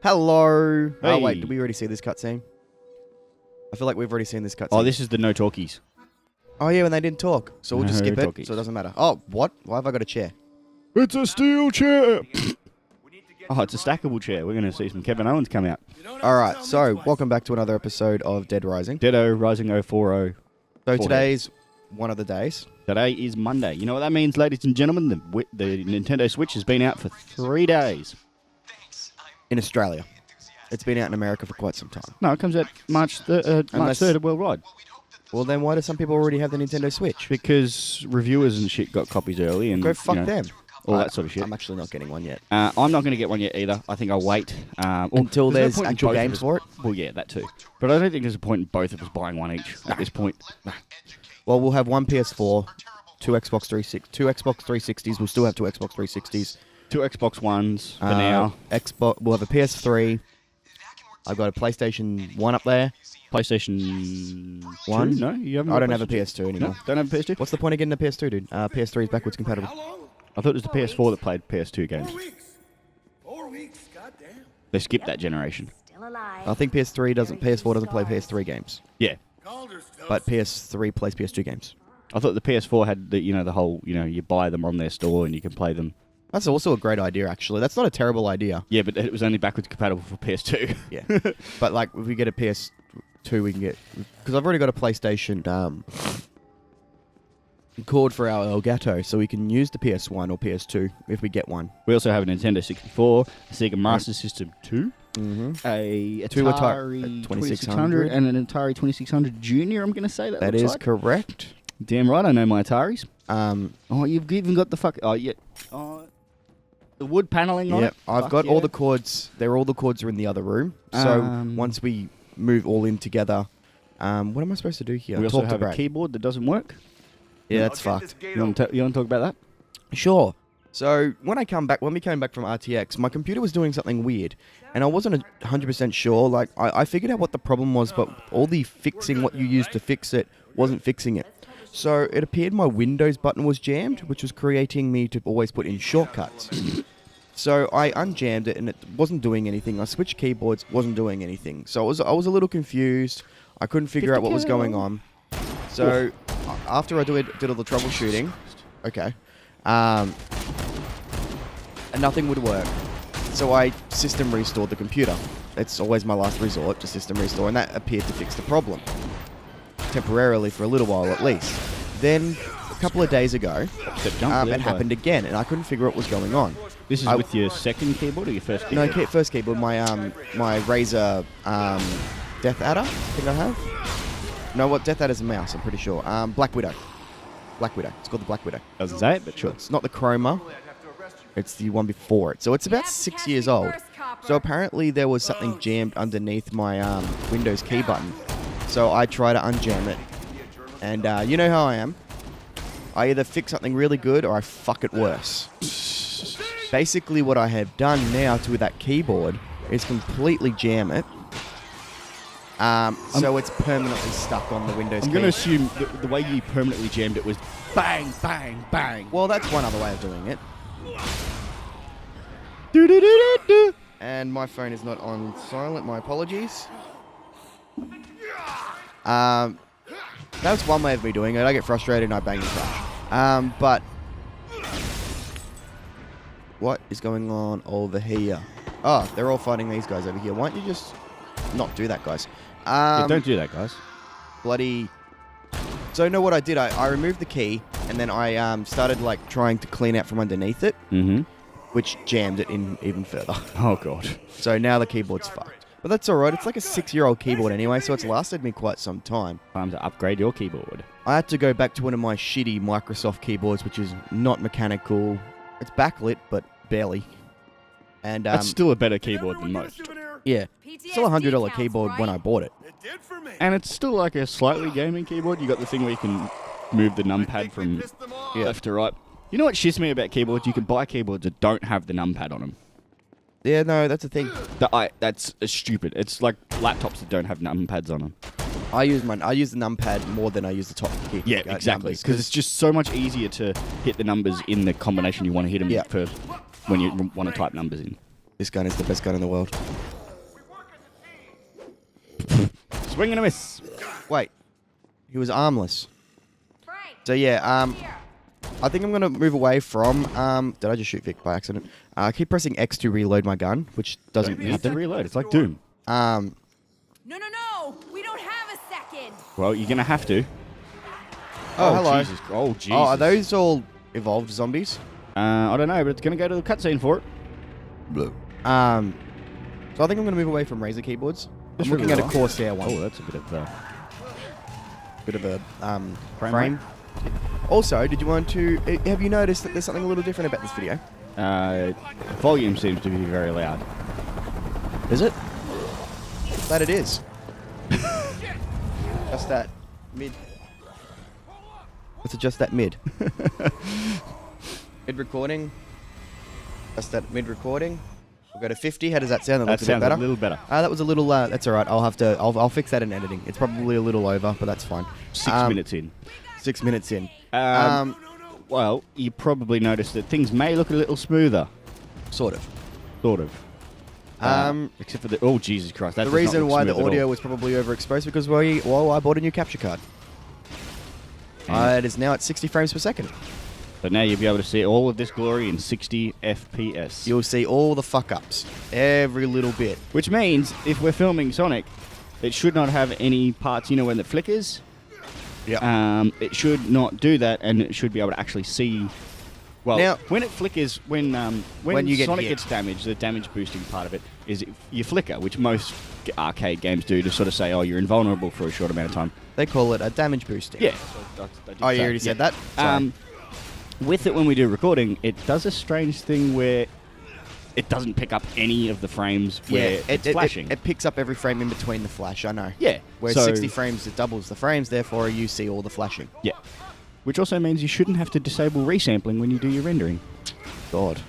Hello. Hey. Oh, wait, did we already see this cutscene? I feel like we've already seen this cutscene. Oh, this is the no talkies. Oh, yeah, when they didn't talk. So we'll just No skip it, talkies. so it doesn't matter. Oh, what? Why have I got a chair? It's a steel chair. Oh, it's a stackable chair. We're going to see some Kevin Owens come out. Alright, so welcome back to another episode of Dead Rising. Deado Rising 040. So today's one of the days. Today is Monday. You know what that means, ladies and gentlemen? The Nintendo Switch has been out for 3 days. In Australia. It's been out in America for quite some time. No, it comes out March 3rd worldwide. Well, then why do some people already have the Nintendo Switch? Because reviewers and shit got copies early. And Go fuck them. All that sort of shit. I'm actually not getting one yet. I'm not going to get one yet either. I think I'll wait. Until there's actual games for it? Well, yeah, that too. But I don't think there's a point in both of us buying one each at this point. Well, we'll have one PS4, two Xbox 360s. We'll still have two Xbox 360s. Two Xbox Ones for now. We'll have a PS3. I've got a PlayStation 1 up there. PlayStation 1? 2? No, you haven't. I don't have a PS2 anymore. No, don't have a PS2. What's the point of getting a PS2, dude? PS3 is backwards compatible. I thought it was the PS4 that played PS2 games. 4 weeks, goddamn. They skipped that generation. I think PS4 doesn't play PS3 games, Yeah, but PS3 plays PS2 games. I thought the PS4 had the whole you buy them on their store and you can play them. That's also a great idea, actually. That's not a terrible idea. Yeah, but it was only backwards compatible for PS2. Yeah, but like if we get a PS2, we can get because I've already got a PlayStation cord for our Elgato, so we can use the PS1 or PS2 if we get one. We also have a Nintendo 64, a Sega Master System 2, Mm-hmm. a Two Atari 2600, and an Atari 2600 Junior. I'm going to say that looks is like. correct. Damn right, I know my Ataris. Um, Oh, you've even got the fuck. Oh, yeah. The wood paneling on Yep, it. I've Fuck got yeah. all the cords. All the cords are in the other room. So once we move all in together, what am I supposed to do here? We also Talk to have a Brad. keyboard that doesn't work. Yeah, that's fucked. You want to talk about that? Sure. So when we came back from RTX, my computer was doing something weird, and I wasn't 100% sure. Like I figured out what the problem was, but all the fixing what you used to fix it wasn't fixing it. So it appeared my Windows button was jammed, which was creating me to always put in shortcuts. So I unjammed it, and it wasn't doing anything. I switched keyboards, wasn't doing anything. So I was a little confused. I couldn't figure out what was going on. So after I did all the troubleshooting, okay, and nothing would work. So I system restored the computer. It's always my last resort to system restore, and that appeared to fix the problem. Temporarily, for a little while at least. Then, a couple of days ago, it happened again, and I couldn't figure out what was going on. This is with your second keyboard or your first No, keyboard? first keyboard, my Razer Death Adder, I think I have. No, what Death Adder's a mouse, I'm pretty sure. Black Widow. It's called the Black Widow. Doesn't say it, but sure. It's not the Chroma. It's the one before it. So it's about 6 years old. So apparently there was something jammed underneath my Windows key button. So I try to unjam it. And you know how I am. I either fix something really good or I fuck it worse. Basically what I have done now with that keyboard is completely jam it. So it's permanently stuck on the Windows key. I'm going to assume that the way you permanently jammed it was bang, bang, bang. Well, that's one other way of doing it. Do-do-do-do-do. And my phone is not on silent. My apologies. That's one way of me doing it. I get frustrated and I bang and crash. But what is going on over here? Oh, they're all fighting these guys over here. Why don't you just not do that, guys? Yeah, don't do that, guys. Bloody. So you know what I did? I removed the key and then I started like trying to clean out from underneath it, which jammed it in even further. Oh, God. So now the keyboard's fucked. But that's alright, it's like a 6-year-old keyboard anyway, so it's lasted me quite some time. Time to upgrade your keyboard. I had to go back to one of my shitty Microsoft keyboards, which is not mechanical. It's backlit, but barely. And That's still a better keyboard than most. yeah, still a $100 keyboard when I bought it. It did for me. And it's still like a slightly gaming keyboard. You got the thing where you can move the numpad from left to right. You know what shits me about keyboards? You can buy keyboards that don't have the numpad on them. Yeah, no, that's the thing. That's stupid. It's like laptops that don't have numpads on them. I use the numpad more than I use the top key. Yeah, exactly. Because it's just so much easier to hit the numbers in the combination you want to hit them Yeah. for when you want to type numbers in. This gun is the best gun in the world. Swing and a miss. Wait. He was armless. Frank, So yeah, here. I think I'm gonna move away from. Did I just shoot Vic by accident? I keep pressing X to reload my gun, which doesn't You have to happen. reload. It's like Doom. Um, No, we don't have a second. Well, you're gonna have to. Oh, hello. Jesus. Oh, Jesus. oh, are those all evolved zombies? I don't know, but it's gonna go to the cutscene for it. Blue. So I think I'm gonna move away from Razer keyboards. I'm Just looking really at a well. Corsair one. Oh, that's a bit of. Bit of a Frame frame. rate? Also, did you want to? Have you noticed that there's something a little different about this video? Volume seems to be very loud. Is it? That it is. Just that mid. Let's adjust that mid. Mid recording. Just that mid recording. We'll go to 50. How does that sound? That That looks a bit sounds better. a little better. That was a little. That's all right. I'll fix that in editing. It's probably a little over, but that's fine. 6 minutes in. 6 minutes in. Well, you probably noticed that things may look a little smoother. Sort of. Sort of. Except for the... Oh, Jesus Christ. That The does not reason look why the smooth at audio all. was probably overexposed because I bought a new capture card. It is now at 60 frames per second. But now you'll be able to see all of this glory in 60 FPS. You'll see all the fuck ups, every little bit. Which means, if we're filming Sonic, it should not have any parts, when it flickers. Yeah. It should not do that, and it should be able to actually see... Well, Now- when it flickers, when you get Sonic hit. gets damaged, the damage boosting part of it is you flicker, which most arcade games do to sort of say, oh, you're invulnerable for a short amount of time. They call it a damage boosting. Yeah. Oh, you already said that? Sorry. With it, when we do recording, it does a strange thing where it doesn't pick up any of the frames where it's flashing. It picks up every frame in between the flash, I know. Yeah. Whereas so- 60 frames, it doubles the frames, therefore you see all the flashing. Yeah. Which also means you shouldn't have to disable resampling when you do your rendering. God.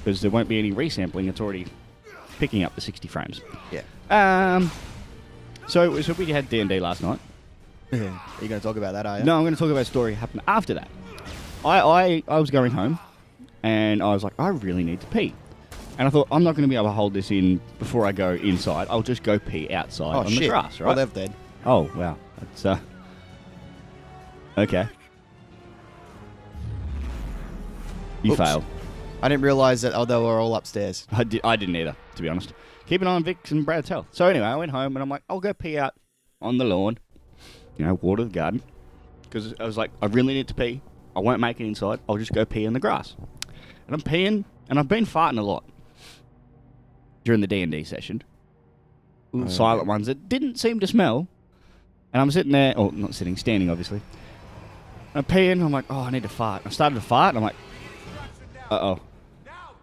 Because there won't be any resampling, it's already picking up the 60 frames. Yeah. So we had D&D last night. Are you going to talk about that, are you? No, I'm going to talk about a story happened after that. I was going home, and I was like, I really need to pee. And I thought, I'm not going to be able to hold this in before I go inside. I'll just go pee outside on shit. the grass, right? Oh, they've dead. Oh, wow. That's, okay. You Oops. failed. I didn't realise that they were all upstairs. I didn't either, to be honest. Keep an eye on Vic and Brad's health. So anyway, I went home and I'm like, I'll go pee out on the lawn. Water the garden. Because I was like, I really need to pee. I won't make it inside. I'll just go pee in the grass. And I'm peeing, and I've been farting a lot during the D&D session. Little silent ones that didn't seem to smell. And I'm sitting there, or not sitting, standing obviously. And I'm peeing, I'm like, oh, I need to fart. I started to fart, and I'm like, uh-oh.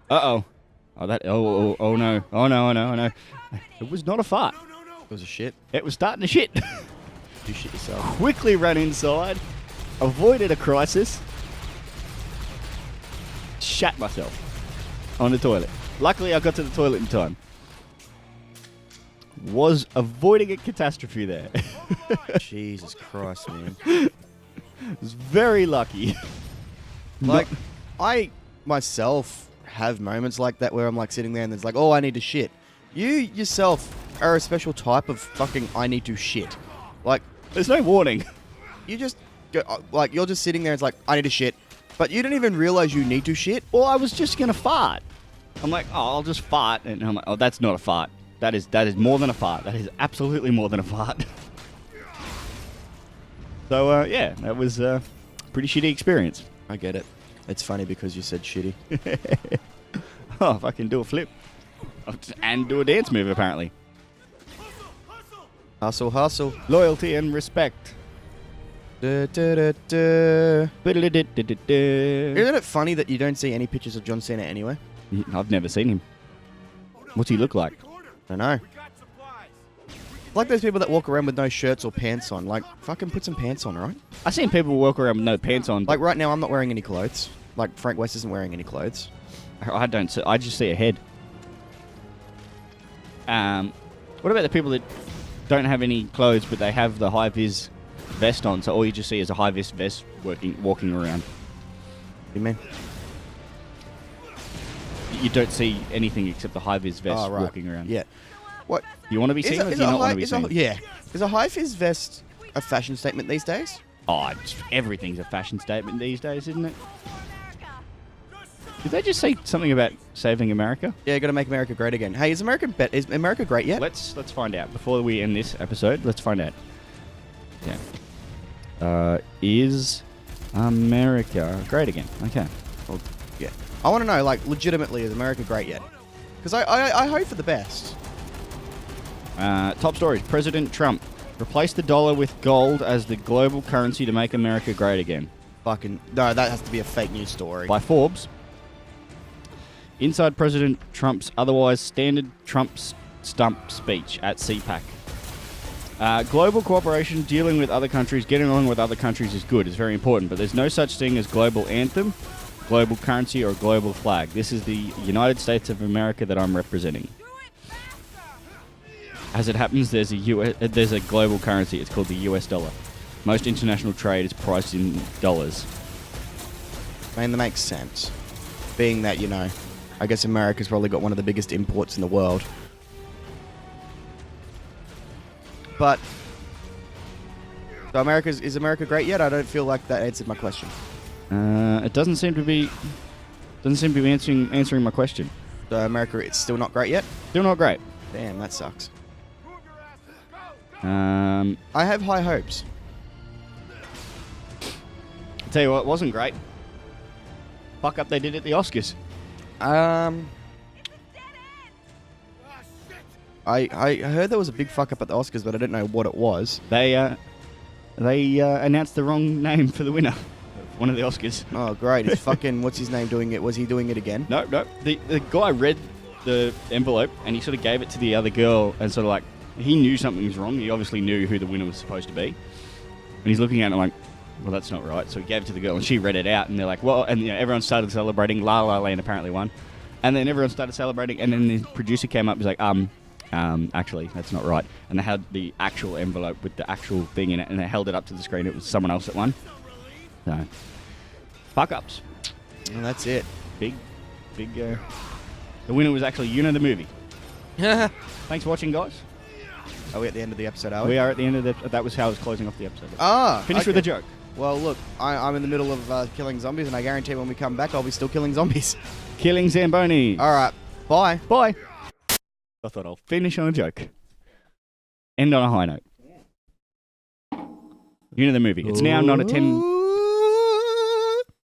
Uh-oh. Oh, no. Oh, no. It was not a fart. It was a shit. It was starting to shit. You shit yourself. Quickly ran inside, avoided a crisis, shat myself on the toilet. Luckily, I got to the toilet in time. Was avoiding a catastrophe there. Jesus Christ, man. Was very lucky. Like, I myself have moments like that where I'm like sitting there and there's like, oh, I need to shit. You yourself are a special type of fucking I need to shit. Like, There's no warning. you just go, like, you're just sitting there, it's like, I need to shit. But you don't even realize you need to shit. Well, I was just gonna fart. I'm like, oh, I'll just fart, and I'm like, oh, that's not a fart. That is more than a fart. That is absolutely more than a fart. So yeah, that was a pretty shitty experience. I get it. It's funny because you said shitty. Oh, if I can do a flip and do a dance move, apparently. Hustle, hustle. Loyalty and respect. Da, da, da, da. Isn't Isn't it funny that you don't see any pictures of John Cena anywhere? I've never seen him. What's he look like? I don't know. Like those people that walk around with no shirts or pants on. Like, fucking put some pants on, alright? I've seen people walk around with no pants on. Like, right now, I'm not wearing any clothes. Like, Frank West isn't wearing any clothes. I don't. I just see a head. What about the people that don't have any clothes but they have the high vis vest on? So all you just see is a high vis vest walking around. You mean? You don't see anything except the high vis vest Oh, right. walking around. Yeah. What? You want to be seen or do you not want to be seen? Yeah. Is a high vis vest a fashion statement these days? Oh, everything's a fashion statement these days, isn't it? Did they just say something about saving America? Yeah, got to make America great again. Hey, is America great yet? Let's find out before we end this episode. Let's find out. Yeah. Is America great again? Okay. Well, yeah. I want to know, like, legitimately, is America great yet? Because I hope for the best. Top stories. President Trump replaced the dollar with gold as the global currency to make America great again. Fucking no, that has to be a fake news story. By Forbes. Inside President Trump's otherwise standard Trump's stump speech at CPAC. Global cooperation, dealing with other countries, getting along with other countries is good. It's very important, but there's no such thing as global anthem, global currency, or global flag. This is the United States of America that I'm representing. As it happens, there's a global currency. It's called the US dollar. Most international trade is priced in dollars. I mean, that makes sense. Being that, I guess America's probably got one of the biggest imports in the world. But so is America great yet? I don't feel like that answered my question. It doesn't seem to be answering my question. So America, it's still not great yet? Still not great. Damn, that sucks. I I have high hopes. tell you what, it wasn't great. Fuck up they did at the Oscars. I heard there was a big fuck up at the Oscars, but I didn't know what it was. They announced the wrong name for the winner of one of the Oscars. Oh, great. It's fucking, what's his name doing it? Was he doing it again? No. The guy read the envelope and he sort of gave it to the other girl and sort of like, he knew something was wrong. He obviously knew who the winner was supposed to be. And he's looking at it like, well, that's not right. So he gave it to the girl and she read it out and they're like, well, and everyone started celebrating. La La Land apparently won. And then everyone started celebrating and then the producer came up and was like, actually, that's not right. And they had the actual envelope with the actual thing in it and they held it up to the screen. It was someone else that won. So, fuck ups. And that's it. Big, the winner was actually the movie. Thanks for watching, guys. Are we at the end of the episode, are we? We are at the end of that was how I was closing off the episode. Finish with a joke. Well, look, I'm in the middle of killing zombies, and I guarantee when we come back, I'll be still killing zombies. Killing Zamboni. All right. Bye. Bye. I thought I'll finish on a joke. End on a high note. The movie. It's now not a 10...